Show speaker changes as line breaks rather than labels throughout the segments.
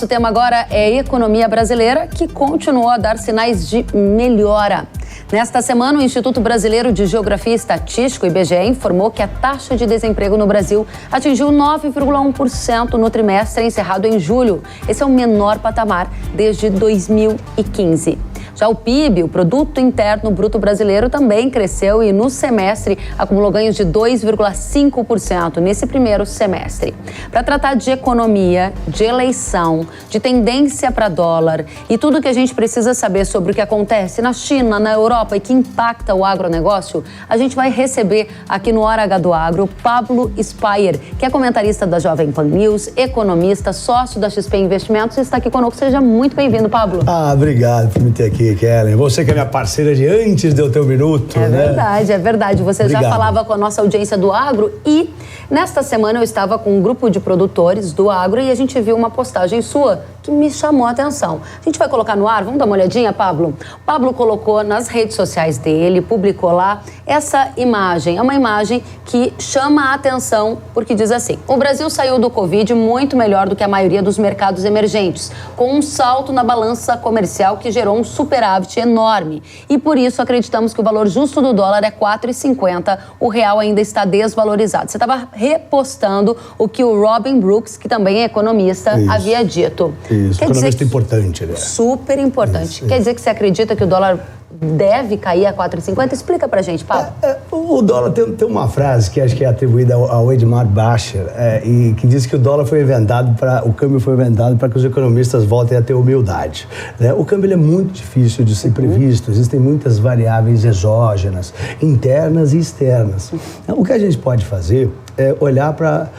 O tema agora é a economia brasileira, que continuou a dar sinais de melhora. Nesta semana, o Instituto Brasileiro de Geografia e Estatística, o IBGE, informou que a taxa de desemprego no Brasil atingiu 9,1% no trimestre encerrado em julho. Esse é o menor patamar desde 2015. Já o PIB, o Produto Interno Bruto Brasileiro, também cresceu e no semestre acumulou ganhos de 2,5% nesse primeiro semestre. Para tratar de economia, de eleição, de tendência para dólar e tudo que a gente precisa saber sobre o que acontece na China, na Europa e que impacta o agronegócio, a gente vai receber aqui no Hora H do Agro Pablo Spyer, que é comentarista da Jovem Pan News, economista, sócio da XP Investimentos e está aqui conosco. Seja muito bem-vindo, Pablo.
Obrigado por me ter aqui, Kellen. Você que é minha parceira de antes de eu ter um minuto,
né?
Verdade,
é verdade. Você
Obrigado.
Já falava com a nossa audiência do agro e nesta semana eu estava com um grupo de produtores do agro e a gente viu uma postagem sua que me chamou a atenção. A gente vai colocar no ar, vamos dar uma olhadinha, Pablo? O Pablo colocou nas redes sociais dele, publicou lá essa imagem. É uma imagem que chama a atenção porque diz assim: o Brasil saiu do Covid muito melhor do que a maioria dos mercados emergentes, com um salto na balança comercial que gerou um superávit enorme. E por isso acreditamos que o valor justo do dólar é R$ 4,50, o real ainda está desvalorizado. Você estava repostando o que o Robin Brooks, que também é economista, havia dito.
Isso, economista importante, né?
Super importante.
Isso.
Quer dizer que você acredita que o dólar deve cair a 4,50? Explica pra gente, Paulo.
O dólar tem uma frase que acho que é atribuída ao Edmar Bacher, e que diz que o dólar foi inventado o câmbio foi inventado para que os economistas voltem a ter humildade, né? O câmbio ele é muito difícil de ser previsto, existem muitas variáveis exógenas, internas e externas. O que a gente pode fazer é olhar para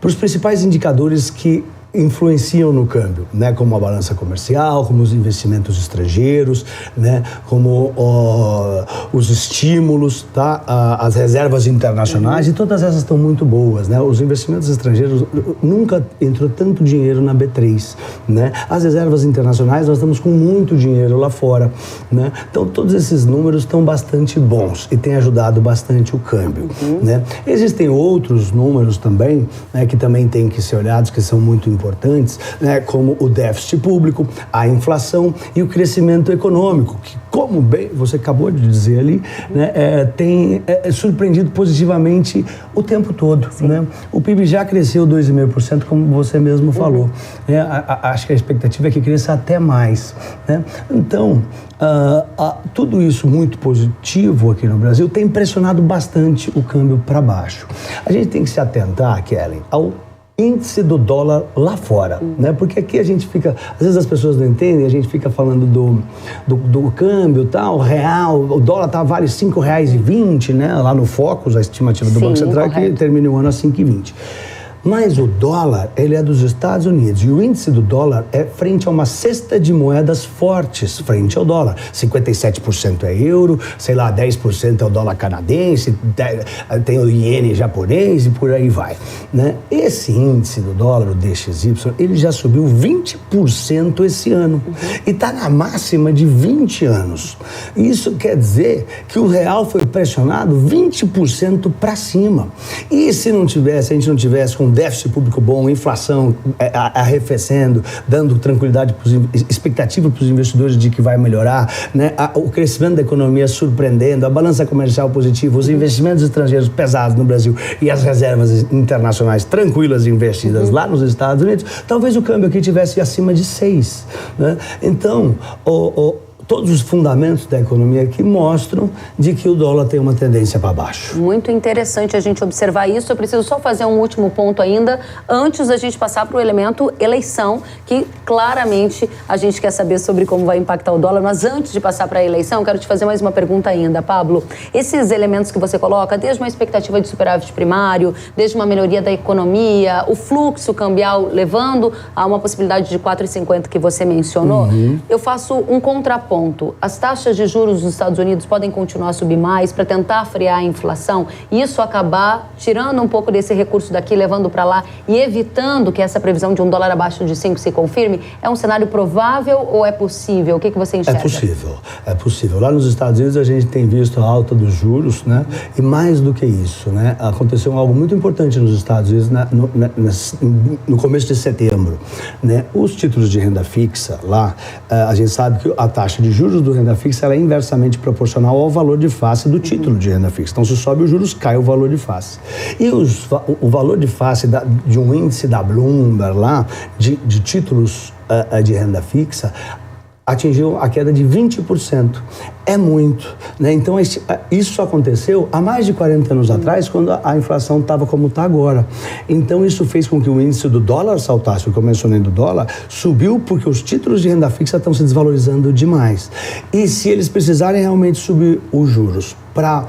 os principais indicadores que influenciam no câmbio, né? Como a balança comercial, como os investimentos estrangeiros, né? Como os estímulos, tá? As reservas internacionais, e todas essas estão muito boas, né? Os investimentos estrangeiros, nunca entrou tanto dinheiro na B3, né? As reservas internacionais, nós estamos com muito dinheiro lá fora, né? Então todos esses números estão bastante bons e têm ajudado bastante o câmbio, né? Existem outros números também, né? Que também têm que ser olhados, que são muito importantes, né, como o déficit público, a inflação e o crescimento econômico, que, como bem você acabou de dizer ali, né, tem surpreendido positivamente o tempo todo, né? O PIB já cresceu 2,5%, como você mesmo falou, né? Acho que a expectativa é que cresça até mais, né? Então, tudo isso muito positivo aqui no Brasil tem pressionado bastante o câmbio para baixo. A gente tem que se atentar, Kellen, ao índice do dólar lá fora, né? Porque aqui a gente fica, às vezes as pessoas não entendem, a gente fica falando do câmbio, tal, real, o dólar vale R$ 5,20, né? Lá no Focus, a estimativa do Banco Central, que termina o ano a 5,20. Mas o dólar, ele é dos Estados Unidos, e o índice do dólar é frente a uma cesta de moedas fortes frente ao dólar. 57% é euro, 10% é o dólar canadense, tem o iene japonês e por aí vai, né? Esse índice do dólar, o DXY, ele já subiu 20% esse ano e está na máxima de 20 anos. Isso quer dizer que o real foi pressionado 20% para cima. E se a gente não tivesse com déficit público bom, inflação arrefecendo, dando tranquilidade, expectativa para os investidores de que vai melhorar, né? O crescimento da economia surpreendendo, a balança comercial positiva, os investimentos estrangeiros pesados no Brasil e as reservas internacionais tranquilas investidas lá nos Estados Unidos, talvez o câmbio aqui tivesse acima de 6, né? Então, todos os fundamentos da economia aqui mostram de que o dólar tem uma tendência para baixo.
Muito interessante a gente observar isso. Eu preciso só fazer um último ponto ainda, antes da gente passar para o elemento eleição, que claramente a gente quer saber sobre como vai impactar o dólar. Mas antes de passar para a eleição, quero te fazer mais uma pergunta ainda, Pablo. Esses elementos que você coloca, desde uma expectativa de superávit primário, desde uma melhoria da economia, o fluxo cambial levando a uma possibilidade de 4,50 que você mencionou, eu faço um contraponto. ponto, as taxas de juros dos Estados Unidos podem continuar a subir mais para tentar frear a inflação e isso acabar tirando um pouco desse recurso daqui, levando para lá e evitando que essa previsão de $1 abaixo de 5 se confirme? É um cenário provável ou é possível? O que você enxerga?
É possível. Lá nos Estados Unidos a gente tem visto a alta dos juros, né? E mais do que isso, né? Aconteceu algo muito importante nos Estados Unidos no começo de setembro, né? Os títulos de renda fixa lá, a gente sabe que a taxa de juros do renda fixa ela é inversamente proporcional ao valor de face do título de renda fixa. Então, se sobe os juros, cai o valor de face. E o valor de face de um índice da Bloomberg lá, de títulos de renda fixa, atingiu a queda de 20%. É muito, né? Então, isso aconteceu há mais de 40 anos atrás, quando a inflação estava como está agora. Então, isso fez com que o índice do dólar saltasse, o que eu mencionei do dólar, subiu porque os títulos de renda fixa estão se desvalorizando demais. E se eles precisarem realmente subir os juros para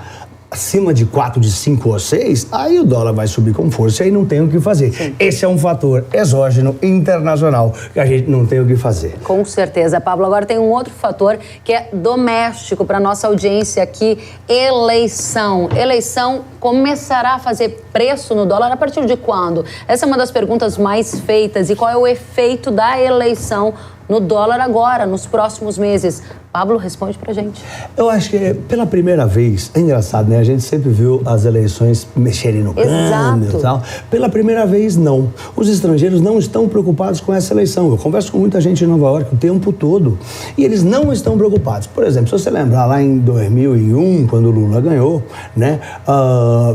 acima de 4, de 5 ou 6, aí o dólar vai subir com força e aí não tem o que fazer. Sim. Esse é um fator exógeno internacional que a gente não tem o que fazer.
Com certeza, Pablo. Agora tem um outro fator que é doméstico para nossa audiência aqui, eleição. Eleição começará a fazer preço no dólar a partir de quando? Essa é uma das perguntas mais feitas. E qual é o efeito da eleição no dólar agora, nos próximos meses? Pablo, responde pra gente.
Eu acho que pela primeira vez, é engraçado, né? A gente sempre viu as eleições mexerem no câmbio e tal. Pela primeira vez, não. Os estrangeiros não estão preocupados com essa eleição. Eu converso com muita gente em Nova York o tempo todo e eles não estão preocupados. Por exemplo, se você lembrar lá em 2001, quando o Lula ganhou, né?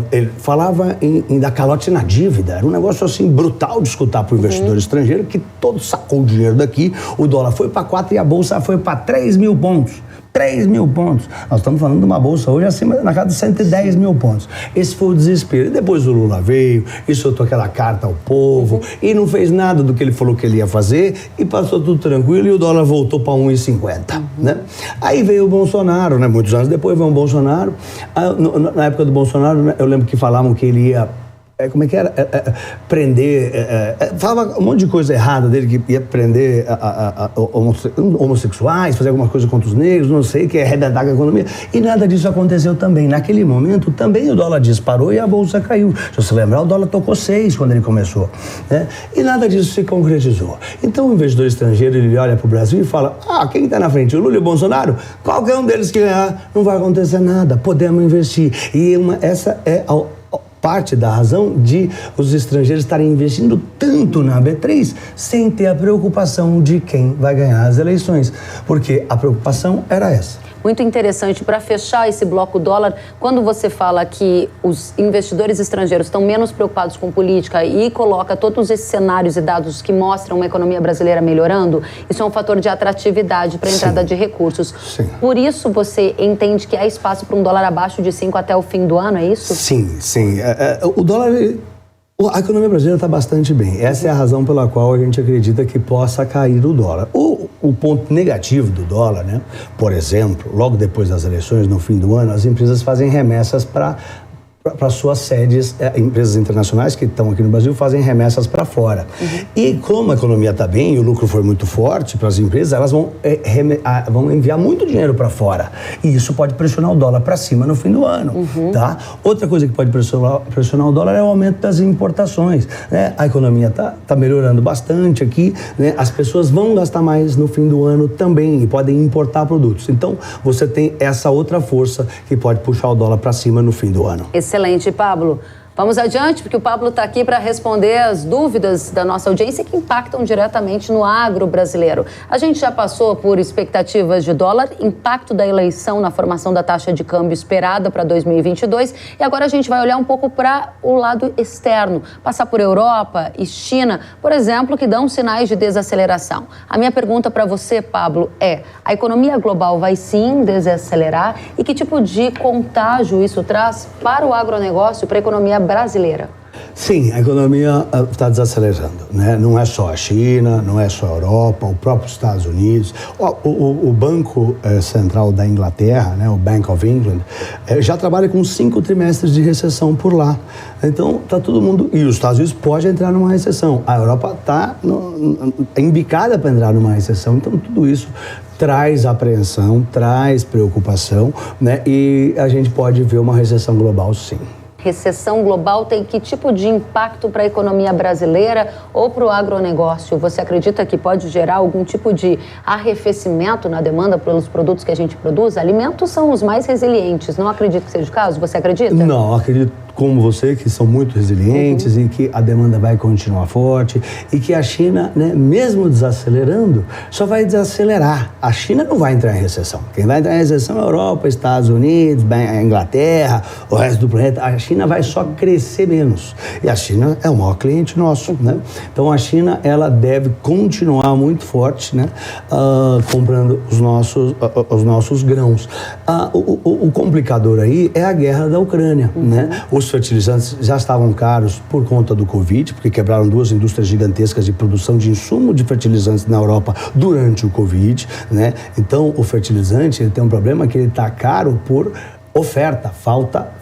Ele falava em dar calote na dívida. Era um negócio assim brutal de escutar para o investidor estrangeiro, que todo sacou o dinheiro daqui, o dólar foi para 4 e a bolsa foi para 3 mil pontos. 3 mil pontos. Nós estamos falando de uma bolsa hoje acima, na casa de 110 mil pontos. Esse foi o desespero. E depois o Lula veio e soltou aquela carta ao povo e não fez nada do que ele falou que ele ia fazer e passou tudo tranquilo e o dólar voltou para 1,50, né? Aí veio o Bolsonaro, né? Muitos anos depois veio o Bolsonaro. Na época do Bolsonaro, né, eu lembro que falavam que ele ia como é que era? Prender... falava um monte de coisa errada dele, que ia prender homossexuais, fazer alguma coisa contra os negros, não sei, que é arrebentar com a economia. E nada disso aconteceu também. Naquele momento, também o dólar disparou e a bolsa caiu. Se você lembrar, o dólar tocou 6 quando ele começou, né? E nada disso se concretizou. Então, o investidor estrangeiro, ele olha para o Brasil e fala, quem está na frente? O Lula e o Bolsonaro? Qualquer um deles que ganhar, não vai acontecer nada. Podemos investir. E essa é parte da razão de os estrangeiros estarem investindo tanto na B3 sem ter a preocupação de quem vai ganhar as eleições, porque a preocupação era essa.
Muito interessante. Para fechar esse bloco dólar, quando você fala que os investidores estrangeiros estão menos preocupados com política e coloca todos esses cenários e dados que mostram uma economia brasileira melhorando, isso é um fator de atratividade para a entrada de recursos.
Sim.
Por isso você entende que há espaço para um dólar abaixo de 5 até o fim do ano, é isso?
Sim. O dólar... A economia brasileira está bastante bem. Essa é a razão pela qual a gente acredita que possa cair o dólar. O ponto negativo do dólar, né? Por exemplo, logo depois das eleições, no fim do ano, as empresas fazem remessas para suas sedes, empresas internacionais que estão aqui no Brasil fazem remessas para fora. E como a economia está bem e o lucro foi muito forte para as empresas, elas vão enviar muito dinheiro para fora. E isso pode pressionar o dólar para cima no fim do ano. Tá? Outra coisa que pode pressionar o dólar é o aumento das importações, né? A economia tá melhorando bastante aqui, né? As pessoas vão gastar mais no fim do ano também e podem importar produtos. Então, você tem essa outra força que pode puxar o dólar para cima no fim do ano.
Excelente, Pablo. Vamos adiante, porque o Pablo está aqui para responder as dúvidas da nossa audiência que impactam diretamente no agro brasileiro. A gente já passou por expectativas de dólar, impacto da eleição na formação da taxa de câmbio esperada para 2022 e agora a gente vai olhar um pouco para o lado externo, passar por Europa e China, por exemplo, que dão sinais de desaceleração. A minha pergunta para você, Pablo, é: a economia global vai sim desacelerar e que tipo de contágio isso traz para o agronegócio, para a economia brasileira?
Sim, a economia está desacelerando, né? Não é só a China, não é só a Europa, o próprio Estados Unidos. O Banco Central da Inglaterra, né, o Bank of England, já trabalha com 5 trimestres de recessão por lá. Então, está todo mundo... E os Estados Unidos pode entrar numa recessão. A Europa está embicada para entrar numa recessão. Então, tudo isso traz apreensão, traz preocupação, né? E a gente pode ver uma recessão global, sim.
Recessão global tem que tipo de impacto para a economia brasileira ou para o agronegócio? Você acredita que pode gerar algum tipo de arrefecimento na demanda pelos produtos que a gente produz? Alimentos são os mais resilientes, não acredito que seja o caso? Você acredita?
Não, acredito como você, que são muito resilientes e que a demanda vai continuar forte e que a China, né, mesmo desacelerando, só vai desacelerar. A China não vai entrar em recessão. Quem vai entrar em recessão é a Europa, Estados Unidos, a Inglaterra, o resto do planeta. A China vai só crescer menos. E a China é o maior cliente nosso, né? Então a China, ela deve continuar muito forte, né, comprando os nossos grãos. O complicador aí é a guerra da Ucrânia, né? Os fertilizantes já estavam caros por conta do Covid, porque quebraram 2 indústrias gigantescas de produção de insumo de fertilizantes na Europa durante o Covid, né? Então, o fertilizante ele tem um problema que ele está caro por oferta, falta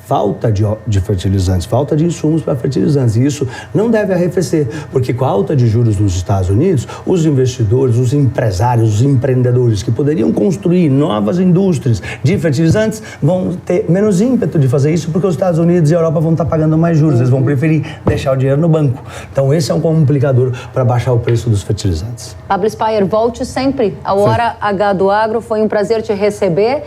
de fertilizantes, falta de insumos para fertilizantes. E isso não deve arrefecer, porque com a alta de juros nos Estados Unidos, os investidores, os empresários, os empreendedores que poderiam construir novas indústrias de fertilizantes vão ter menos ímpeto de fazer isso, porque os Estados Unidos e a Europa vão estar pagando mais juros, eles vão preferir deixar o dinheiro no banco. Então esse é um complicador para baixar o preço dos fertilizantes.
Pablo Spyer, volte sempre ao Hora H do Agro, foi um prazer te receber.